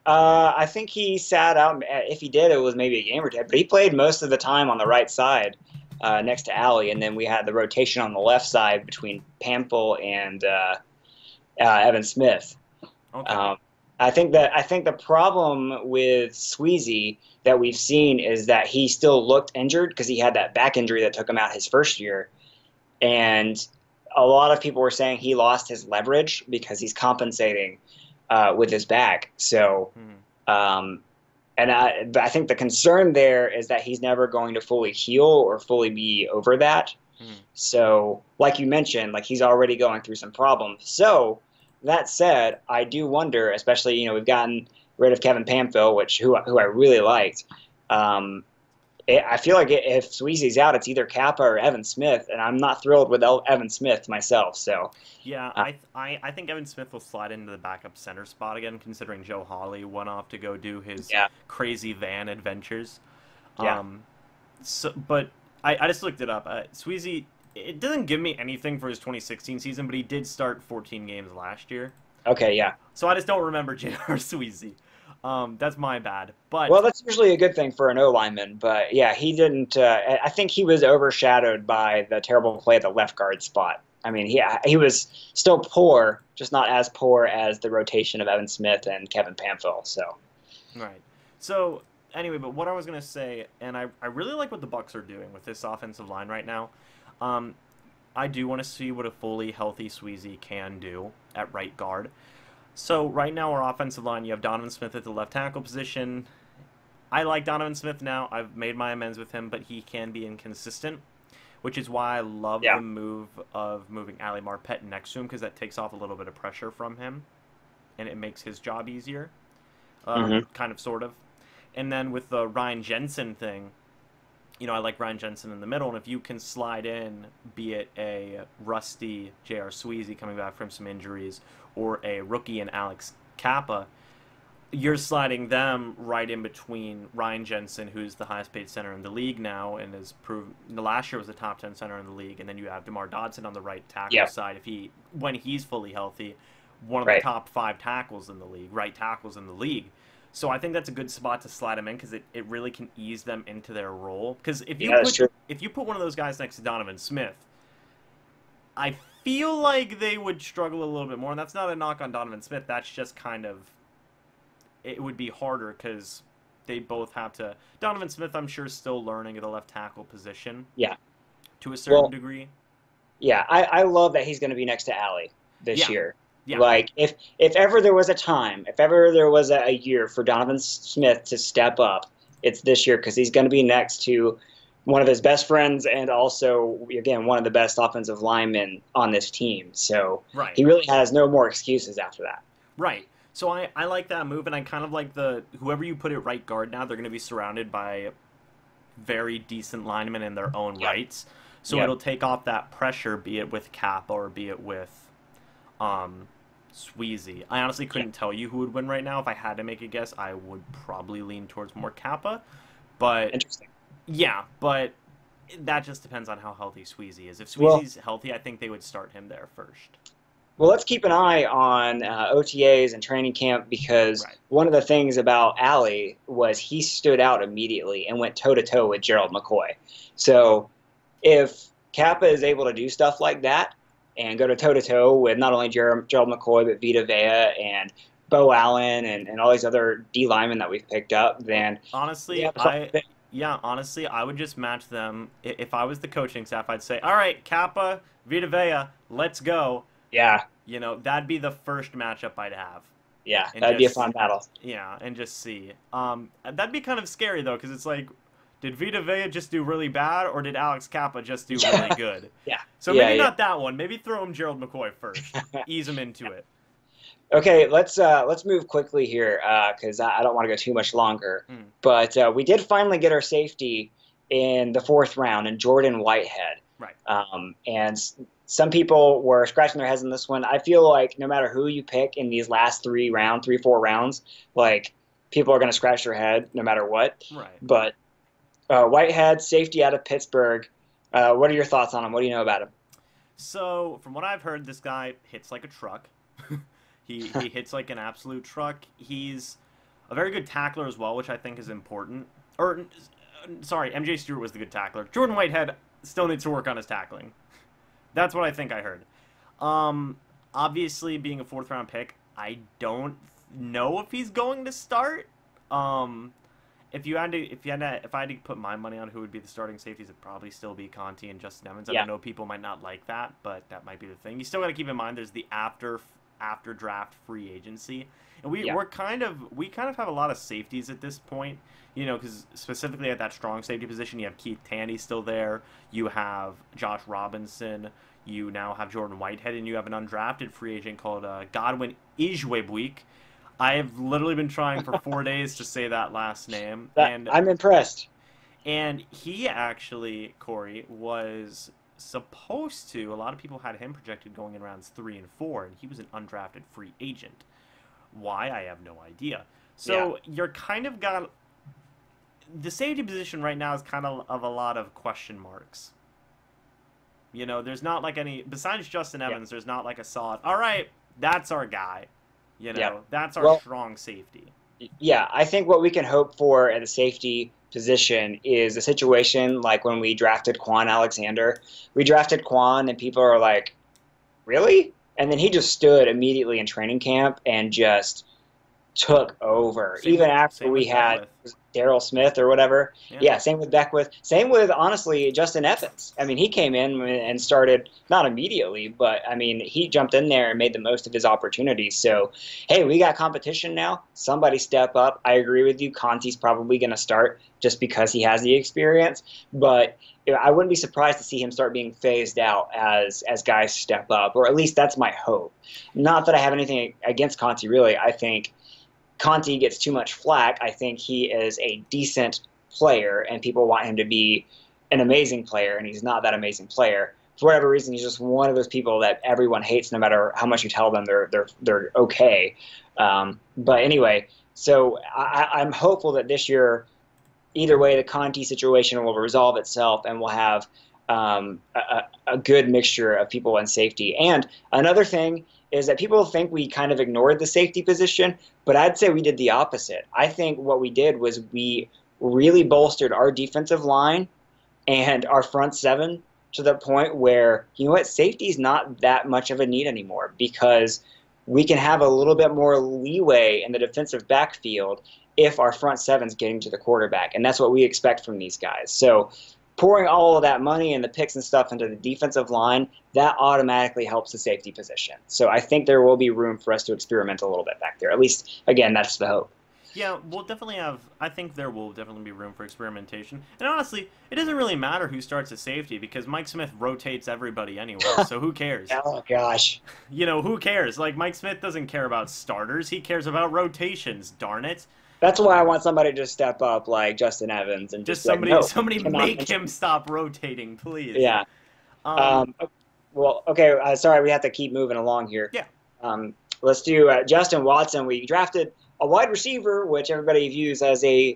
I think he sat out. If he did, it was maybe a game or two. But he played most of the time on the right side, next to Allie, and then we had the rotation on the left side between Pamphil and Evan Smith. Okay. Um, I think the problem with Sweezy that we've seen is that he still looked injured because he had that back injury that took him out his first year, and a lot of people were saying he lost his leverage because he's compensating with his back. So, Hmm. um, but I think the concern there is that he's never going to fully heal or fully be over that. Hmm. So, like you mentioned, like he's already going through some problems. So, that said, I do wonder, especially we've gotten rid of Kevin Pamphil, who I really liked. Um, I feel like if Sweezy's out, it's either Kappa or Evan Smith, and I'm not thrilled with Evan Smith myself. So, Yeah, uh, I think Evan Smith will slide into the backup center spot again, considering Joe Hawley went off to go do his yeah, crazy van adventures. yeah, Um, but I just looked it up. Sweezy, it doesn't give me anything for his 2016 season, but he did start 14 games last year. okay, yeah. So I just don't remember J.R. Sweezy. That's my bad. But Well, that's usually a good thing for an O lineman, but yeah, he didn't. I think he was overshadowed by the terrible play at the left guard spot. I mean, he was still poor, just not as poor as the rotation of Evan Smith and Kevin Pamphil. So, right. So anyway, but what I was gonna say, and I really like what the Bucs are doing with this offensive line right now. Um, I do want to see what a fully healthy Sweezy can do at right guard. So right now our offensive line, you have Donovan Smith at the left tackle position. I like Donovan Smith now. I've made my amends with him, but he can be inconsistent, which is why I love yeah. the move of moving Ali Marpet next to him because that takes off a little bit of pressure from him, and it makes his job easier, Hmm. kind of, sort of. And then with the Ryan Jensen thing, I like Ryan Jensen in the middle, and if you can slide in, be it a rusty J.R. Sweezy coming back from some injuries, or a rookie in Alex Kappa, you're sliding them right in between Ryan Jensen, who's the highest paid center in the league now, and has proved the last year was the top 10 center in the league, and then you have DeMar Dodson on the right tackle Yeah. side. When he's fully healthy, one of the Right. top 5 tackles in the league, right tackles in the league. So I think that's a good spot to slide them in because it really can ease them into their role. Because Yeah, that's true. if you put one of those guys next to Donovan Smith, I feel like they would struggle a little bit more. And that's not a knock on Donovan Smith. That's just kind of, it would be harder because they both have to. Donovan Smith, I'm sure, is still learning at the left tackle position Yeah. to a certain Well, degree. yeah, I love that he's going to be next to Allie this Yeah, year. yeah, Like, if ever there was a time, if ever there was a year for Donovan Smith to step up, it's this year because he's going to be next to one of his best friends and also, again, one of the best offensive linemen on this team. So right, he really has no more excuses after that. right. So I like that move, and I kind of like whoever you put at right guard now, they're going to be surrounded by very decent linemen in their own Yeah. rights. So Yeah. it'll take off that pressure, be it with Kappa or be it with um, Sweezy. I honestly Yeah. couldn't tell you who would win right now. If I had to make a guess, I would probably lean towards more Kappa. But Interesting. yeah, but that just depends on how healthy Sweezy is. If Well, Sweezy's healthy, I think they would start him there first. Well, let's keep an eye on OTAs and training camp because Right. one of the things about Allie was he stood out immediately and went toe to toe with Gerald McCoy. So if Kappa is able to do stuff like that and go to toe with not only Gerald McCoy but Vita Vea and Bo Allen and all these other D linemen that we've picked up, then we Honestly, have something. honestly, I would just match them. If I was the coaching staff, I'd say, "All right, Kappa, Vita Vea, let's go." Yeah, That'd be the first matchup I'd have, yeah, and that'd be a just fun battle. and just see. That'd be kind of scary though, because it's like, did Vita Vea just do really bad, or did Alex Kappa just do really good? Yeah, So Yeah, maybe yeah. not that one. Maybe throw him Gerald McCoy first. Ease him into it. Okay, let's move quickly here because I don't want to go too much longer. Mm, But we did finally get our safety in the fourth round, and Jordan Whitehead. right. And some people were scratching their heads in this one. I feel like no matter who you pick in these last 4 rounds, like people are going to scratch their head no matter what. Right. But Whitehead, safety out of Pittsburgh. What are your thoughts on him? What do you know about him? So, from what I've heard, this guy hits like a truck. He hits like an absolute truck. He's a very good tackler as well, which I think is important. Or, sorry, MJ Stewart was the good tackler. Jordan Whitehead still needs to work on his tackling. That's what I think I heard. Obviously, being a fourth round pick, I don't know if he's going to start. If I had to put my money on who would be the starting safeties, it'd probably still be Conti and Justin Evans. I Yeah, know people might not like that, but that might be the thing. You still got to keep in mind there's the after draft free agency, and yeah, we kind of have a lot of safeties at this point. Because specifically at that strong safety position, you have Keith Tandy still there. You have Josh Robinson. You now have Jordan Whitehead, and you have an undrafted free agent called Godwin Ijwebuik. I have literally been trying for 4 days to say that last name, and I'm impressed. he actually, Corey, was supposed to. A lot of people had him projected going in rounds 3 and 4, and he was an undrafted free agent. Why, I have no idea. Yeah, So you're kind of got the safety position right now is kind of a lot of question marks. There's not like any besides Justin yeah, Evans. There's not like a solid. All right, that's our guy. yeah. That's our Well, strong safety. yeah, I think what we can hope for at the safety position is a situation like when we drafted Quan Alexander. We drafted Quan, and people are like, really? And then he just stood immediately in training camp and just took over. Even after Same we with had Beckwith. Daryl Smith or whatever. Yeah. Yeah, same with Beckwith. Same with, honestly, Justin Evans. I mean, he came in and started, not immediately, but I mean, he jumped in there and made the most of his opportunities. So, hey, we got competition now. Somebody step up. I agree with you. Conti's probably going to start just because he has the experience. But I wouldn't be surprised to see him start being phased out as guys step up, or at least that's my hope. Not that I have anything against Conti, really. I think Conti gets too much flack. I think he is a decent player, and people want him to be an amazing player, and he's not that amazing player. For whatever reason, he's just one of those people that everyone hates, no matter how much you tell them they're okay. But anyway, so I'm hopeful that this year, either way, the Conti situation will resolve itself, and we'll have a good mixture of people in safety. And another thing is that people think we kind of ignored the safety position, but I'd say we did the opposite. I think what we did was we really bolstered our defensive line and our front seven to the point where, you know what, safety is not that much of a need anymore because we can have a little bit more leeway in the defensive backfield if our front seven's getting to the quarterback. And that's what we expect from these guys. So pouring all of that money and the picks and stuff into the defensive line, that automatically helps the safety position. So I think there will be room for us to experiment a little bit back there. At least, again, that's the hope. Yeah, we'll definitely have. I think there will definitely be room for experimentation. And honestly, it doesn't really matter who starts at safety because Mike Smith rotates everybody anyway. So who cares? Oh, gosh. Who cares? Like Mike Smith doesn't care about starters. He cares about rotations. Darn it! That's why I want somebody to step up like Justin Evans and Just just like, somebody, no, somebody cannot make him stop rotating, please. Yeah. Um. Well, okay. Sorry, we have to keep moving along here. Yeah. Let's do Justin Watson. We drafted a wide receiver, which everybody views as a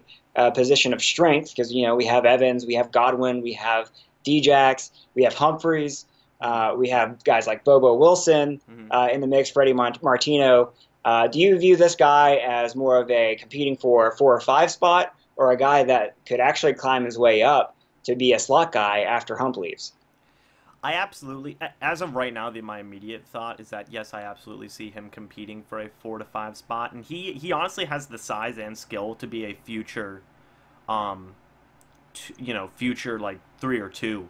position of strength because, we have Evans, we have Godwin, we have Djax, we have Humphreys, we have guys like Bobo Wilson in the mix, Freddie Martino. Do you view this guy as more of a competing for a 4 or 5 spot or a guy that could actually climb his way up to be a slot guy after Hump leaves? I absolutely, as of right now, my immediate thought is that yes, I absolutely see him competing for a 4 to 5 spot, and he honestly has the size and skill to be a future, future like 3 or 2.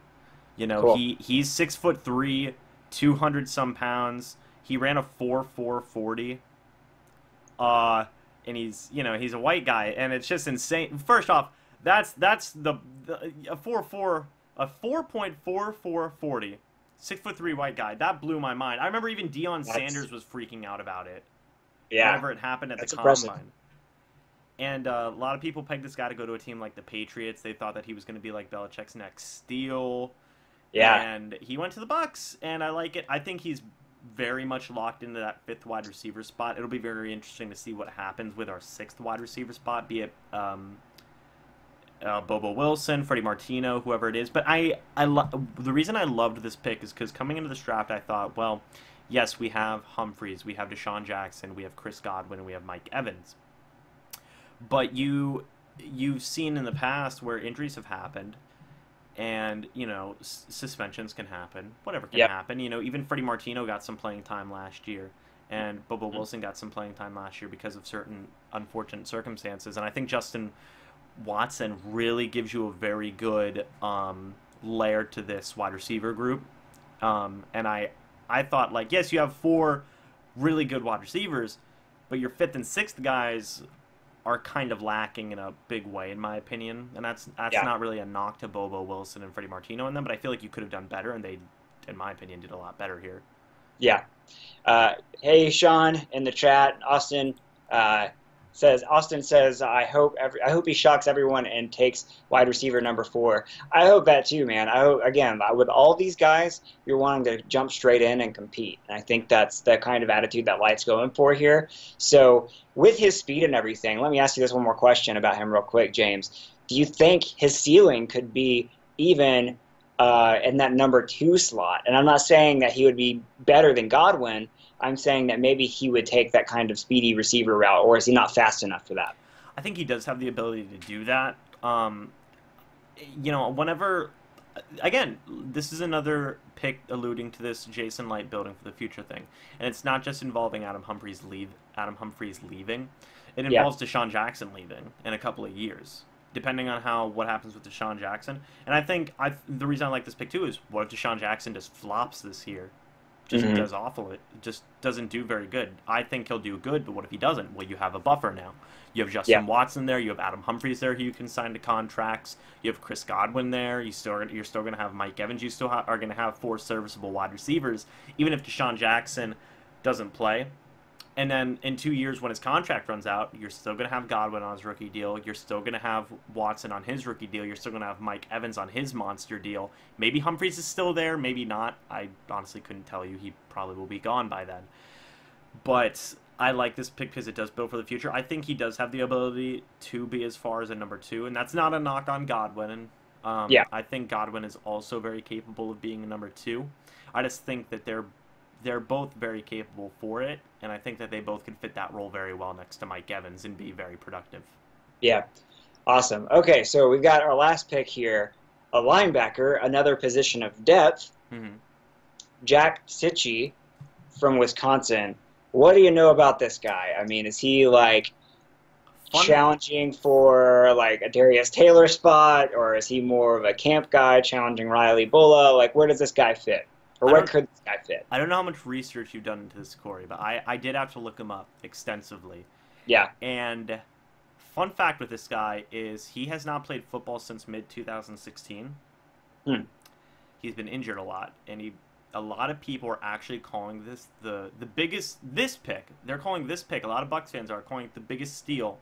Cool. He's 6'3", 200 some pounds. He ran a 4.440. And he's a white guy, and it's just insane. First off, that's a 4.4440 6'3" white guy. That blew my mind. I remember even Deion That's Sanders was freaking out about it yeah, whenever it happened at the that's impressive. combine. And a lot of people pegged this guy to go to a team like the Patriots. They thought that he was going to be like Belichick's next steal, Yeah, and he went to the Bucs, and I like it. I think he's very much locked into that fifth wide receiver spot. It'll be very interesting to see what happens with our sixth wide receiver spot, be it Bobo Wilson, Freddie Martino, whoever it is. But the reason I loved this pick is because coming into this draft, I thought, well, yes, we have Humphreys, we have Deshaun Jackson, we have Chris Godwin, and we have Mike Evans. But you've seen in the past where injuries have happened, and suspensions can happen, whatever can yep. happen. Even Freddie Martino got some playing time last year, and Bobo Wilson got some playing time last year because of certain unfortunate circumstances. And I think Justin Watson really gives you a very good layer to this wide receiver group. And I thought, like, yes, you have four really good wide receivers, but your fifth and sixth guys are kind of lacking in a big way, in my opinion. And that's Yeah, not really a knock to Bobo Wilson and Freddie Martino in them, but I feel like you could have done better, and they, in my opinion, did a lot better here. yeah. Hey, Sean in the chat, uh, Austin says I hope he shocks everyone and takes wide receiver number 4. I hope that too, man. I hope again with all these guys, you're wanting to jump straight in and compete, and I think that's the kind of attitude that Light's going for here. So with his speed and everything, let me ask you this one more question about him real quick, James. Do you think his ceiling could be even in that number 2 slot? And I'm not saying that he would be better than Godwin. I'm saying that maybe he would take that kind of speedy receiver route, or is he not fast enough for that? I think he does have the ability to do that. Whenever, again, this is another pick alluding to this Jason Light building for the future thing, and it's not just involving Adam Humphries leaving. It Yeah. involves Deshaun Jackson leaving in a couple of years, depending on what happens with Deshaun Jackson. And I think the reason I like this pick too is, what if Deshaun Jackson just flops this year? Just Hmm. does awful. It just doesn't do very good. I think he'll do good, but what if he doesn't? Well, you have a buffer now. You have Yeah. Justin Watson there. You have Adam Humphries there, who you can sign to contracts. You have Chris Godwin there. You're still going to have Mike Evans. You still are going to have 4 serviceable wide receivers, even if Deshaun Jackson doesn't play. And then in 2 years, when his contract runs out, you're still going to have Godwin on his rookie deal. You're still going to have Watson on his rookie deal. You're still going to have Mike Evans on his monster deal. Maybe Humphries is still there, maybe not. I honestly couldn't tell you. He probably will be gone by then. But I like this pick because it does build for the future. I think he does have the ability to be as far as a number 2, and that's not a knock on Godwin. Yeah. I think Godwin is also very capable of being a number 2. I just think that they're both very capable for it, and I think that they both can fit that role very well next to Mike Evans and be very productive. Yeah. Awesome. Okay, so we've got our last pick here, a linebacker, another position of depth, Mm-hmm. Jack Sitchie from Wisconsin. What do you know about this guy? I mean, is he like Fun. challenging for like a Darius Taylor spot, or is he more of a camp guy challenging Riley Bulla? Like, where does this guy fit, or I where don't. could this guy fit? I don't know how much research you've done into this, Corey, but I did have to look him up extensively. Yeah. And fun fact with this guy is he has not played football since mid 2016. Hmm. He's been injured a lot, and a lot of people are actually calling this the biggest this pick. They're calling this pick. A lot of Bucs fans are calling it the biggest steal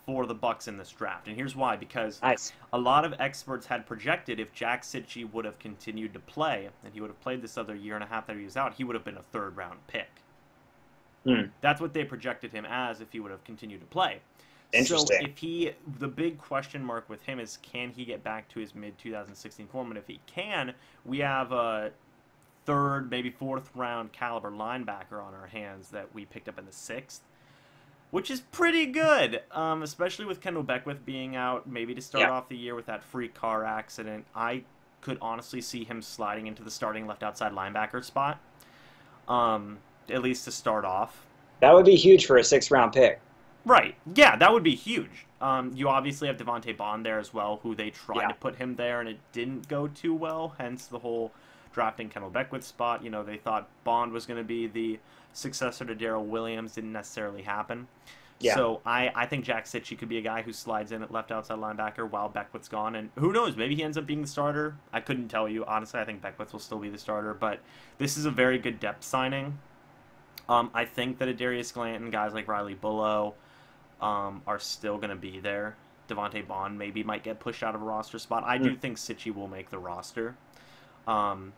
for the Bucs in this draft, and here's why: because Nice. a lot of experts had projected if Jack Sitchie would have continued to play, and he would have played this other year and a half that he was out, he would have been a 3rd-round pick. Hmm. That's what they projected him as if he would have continued to play. So Interesting. the big question mark with him is, can he get back to his mid 2016 form? And if he can, we have a 3rd, maybe 4th-round caliber linebacker on our hands that we picked up in the 6th, which is pretty good, especially with Kendall Beckwith being out, maybe to start Yeah. off the year with that freak car accident. I could honestly see him sliding into the starting left outside linebacker spot, at least to start off. That would be huge for a 6th-round pick. Right. Yeah, that would be huge. You obviously have Devontae Bond there as well, who they tried Yeah. to put him there, and it didn't go too well, hence the whole drafting Kendall Beckwith spot. They thought Bond was going to be the successor to Darrell Williams. Didn't necessarily happen. Yeah. So I think Jack Sitchy could be a guy who slides in at left outside linebacker while Beckwith's gone, and who knows, maybe he ends up being the starter. I couldn't tell you honestly. I think Beckwith will still be the starter, but this is a very good depth signing. I think that Adarius Glanton, guys like Riley Bullough, are still going to be there. Devontae Bond maybe might get pushed out of a roster spot. I do think Sitchy will make the roster. Um,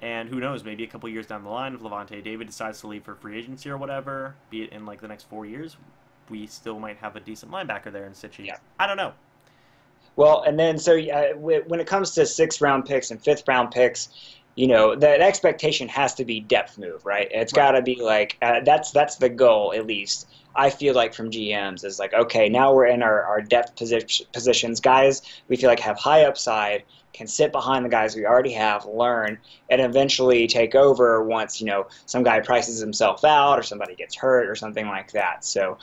and who knows, maybe a couple years down the line, if Levante David decides to leave for free agency or whatever, be it in like the next 4 years, we still might have a decent linebacker there in Sitchy. Yeah. I don't know. Well, and then so when it comes to sixth-round picks and fifth-round picks, the expectation has to be depth move, right? It's got to be like that's the goal at least. I feel like from GMs is like, okay, now we're in our depth positions, guys we feel like have high upside, can sit behind the guys we already have, learn, and eventually take over once some guy prices himself out or somebody gets hurt or something like that. So.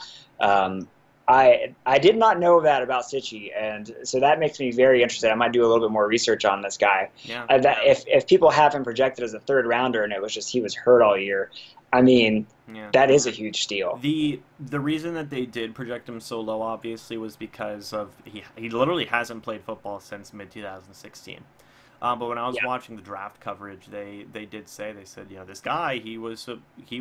I did not know that about Sitchy, and so that makes me very interested. I might do a little bit more research on this guy. Yeah. If people have him projected as a third rounder and it was just he was hurt all year, I mean, that is a huge steal. The reason that they did project him so low, obviously, was because of he literally hasn't played football since mid 2016. But when I was watching the draft coverage, they said, this guy, he was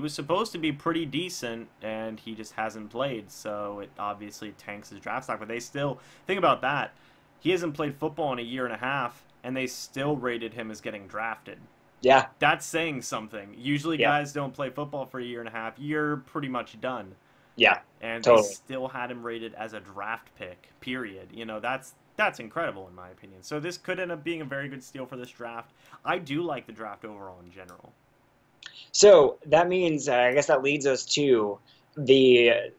supposed to be pretty decent, and he just hasn't played, so it obviously tanks his draft stock. But they still, think about that, he hasn't played football in a year and a half, and they still rated him as getting drafted. Yeah. That's saying something. Usually guys don't play football for a year and a half. You're pretty much done. Yeah, and totally. They still had him rated as a draft pick, period. That's incredible in my opinion. So this could end up being a very good steal for this draft. I do like the draft overall in general. So that means, I guess that leads us to the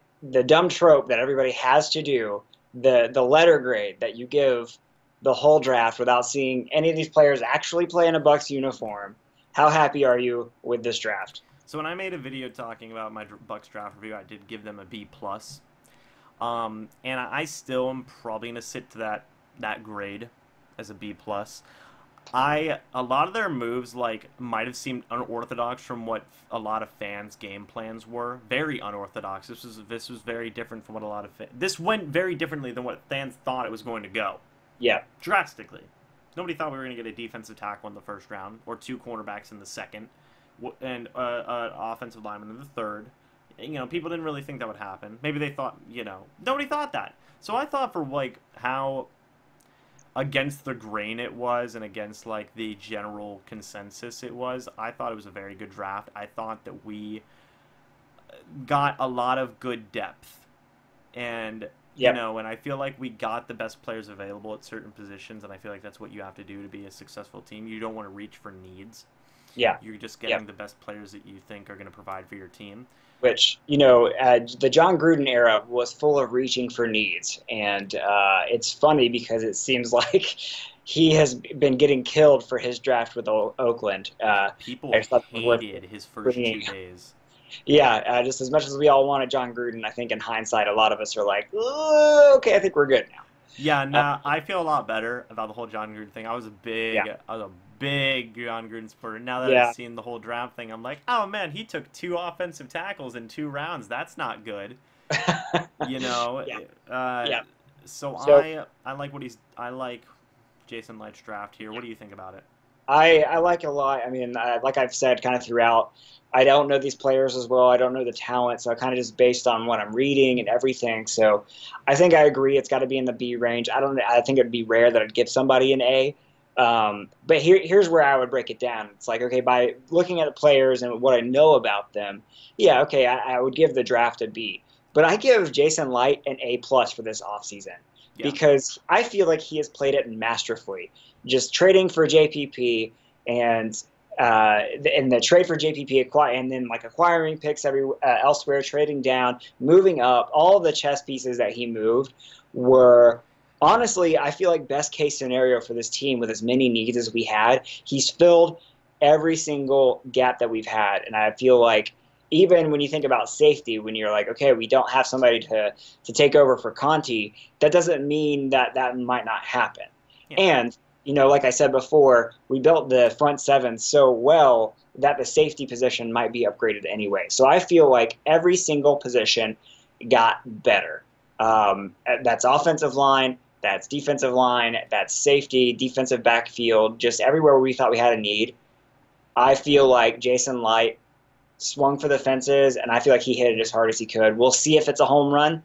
dumb trope that everybody has to do, the letter grade that you give the whole draft without seeing any of these players actually play in a Bucs uniform. How happy are you with this draft? So when I made a video talking about my Bucs draft review, I did give them a B+. And I still am probably going to sit to that grade as a B+. A lot of their moves might have seemed unorthodox from what a lot of fans' game plans were. Very unorthodox. This was very different from what a lot of this went very differently than what fans thought it was going to go. Yeah, drastically. Nobody thought we were going to get a defensive tackle in the first round or 2 cornerbacks in the second, and an offensive lineman in the third. People didn't really think that would happen. Maybe they thought, nobody thought that. So I thought for how against the grain it was and against the general consensus it was, I thought it was a very good draft. I thought that we got a lot of good depth, and and I feel like we got the best players available at certain positions, and I feel like that's what you have to do to be a successful team. You don't want to reach for needs. Yeah, you're just getting the best players that you think are going to provide for your team. Which, the John Gruden era was full of reaching for needs. And it's funny because it seems like he has been getting killed for his draft with Oakland. People hated his first 2 days. Yeah, just as much as we all wanted John Gruden, I think in hindsight, a lot of us are like, okay, I think we're good now. Yeah, I feel a lot better about the whole John Gruden thing. I was a big John Gruden supporter. Now that I've seen the whole draft thing, I'm like, oh man, he took 2 offensive tackles in 2 rounds. That's not good. So I like I like Jason Light's draft here. What do you think about it? I like it a lot. I mean, like I've said kind of throughout, I don't know these players as well. I don't know the talent, so I kind of just based on what I'm reading and everything. So I think I agree it's got to be in the B range. I think it'd be rare that I'd give somebody an A. But here's where I would break it down. It's like, okay, by looking at the players and what I know about them, okay, I would give the draft a B. But I give Jason Light an A+ for this offseason because I feel like he has played it masterfully. Just trading for JPP and the trade for JPP, and then acquiring picks elsewhere, trading down, moving up, all the chess pieces that he moved were honestly, I feel like best case scenario for this team with as many needs as we had. He's filled every single gap that we've had, and I feel like even when you think about safety, when you're like, okay, we don't have somebody to take over for Conti, that doesn't mean that might not happen. Yeah. And like I said before, we built the front 7 so well that the safety position might be upgraded anyway. So I feel like every single position got better. That's offensive line, that's defensive line, that's safety, defensive backfield, just everywhere we thought we had a need. I feel like Jason Light swung for the fences, and I feel like he hit it as hard as he could. We'll see if it's a home run,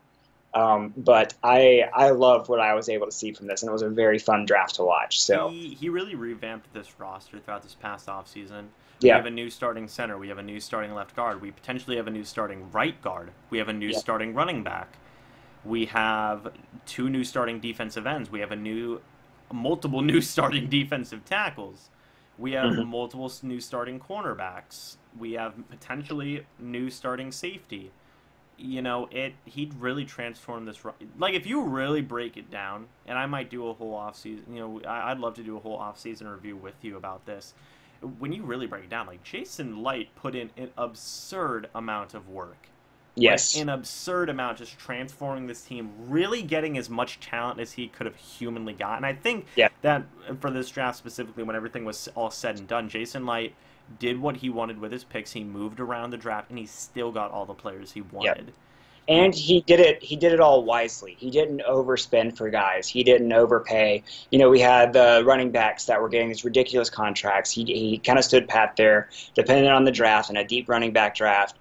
but I love what I was able to see from this, and it was a very fun draft to watch. So He really revamped this roster throughout this past offseason. We yeah, have a new starting center. We have a new starting left guard. We potentially have a new starting right guard. We have a new yeah. starting running back. We have two new starting defensive ends. We have multiple new starting defensive tackles. We have Mhm. multiple new starting cornerbacks. We have potentially new starting safety. He'd really transformed this. Like, if you really break it down, and I might do a whole off season. I'd love to do a whole off season review with you about this. When you really break it down, like, Jason Light put in an absurd amount of work, like Yes, an absurd amount, just transforming this team, really getting as much talent as he could have humanly got. And I think yeah. that for this draft specifically, when everything was all said and done, Jason Light did what he wanted with his picks. He moved around the draft, and he still got all the players he Yep. wanted. He, And he did it. He did it all wisely. He didn't overspend for guys. He didn't overpay. We had the running backs that were getting these ridiculous contracts. He kind of stood pat there, depending on the draft, and a deep running back draft.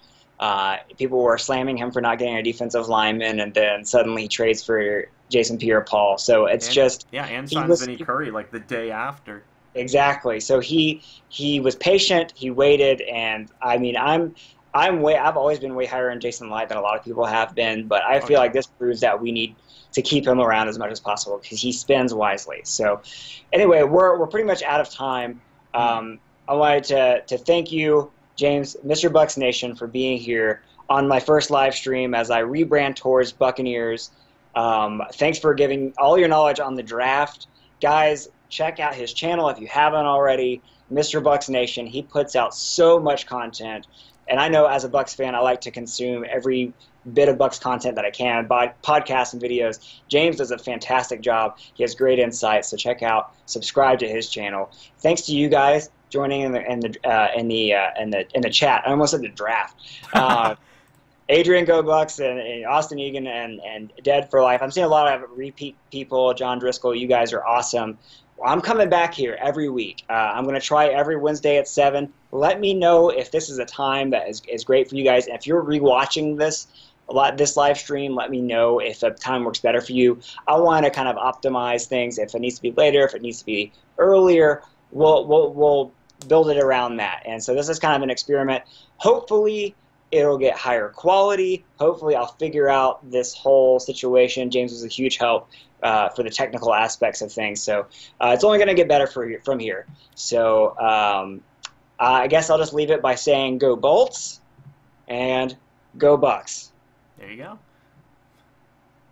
People were slamming him for not getting a defensive lineman, and then suddenly he trades for Jason Pierre-Paul. So it's and just yeah, and he signs was Vinny Curry like the day after. exactly. So he was patient. He waited, and I mean, I've always been way higher on Jason Light than a lot of people have been, but I Oh feel yeah. like this proves that we need to keep him around as much as possible because he spends wisely. So anyway, we're pretty much out of time. Hmm. I wanted to thank you, James, Mr. Bucs Nation, for being here on my first live stream as I rebrand towards Buccaneers. Thanks for giving all your knowledge on the draft. Guys, check out his channel if you haven't already, Mr. Bucs Nation. He puts out so much content. And I know as a Bucs fan, I like to consume every bit of Bucs content that I can, podcasts and videos. James does a fantastic job. He has great insights, so check out, subscribe to his channel. Thanks to you guys joining in the chat. I almost said the draft. Adrian Go Bucks and Austin Egan and Dead for Life. I'm seeing a lot of repeat people. John Driscoll, you guys are awesome. I'm coming back here every week. I'm going to try every Wednesday at 7. Let me know if this is a time that is great for you guys. And if you're rewatching this live stream, let me know if a time works better for you. I want to kind of optimize things. If it needs to be later, if it needs to be earlier, we'll build it around that. And so this is kind of an experiment. Hopefully it'll get higher quality. Hopefully I'll figure out this whole situation. James was a huge help for the technical aspects of things. So it's only going to get better from here. So I guess I'll just leave it by saying go Bolts and go Bucks. There you go.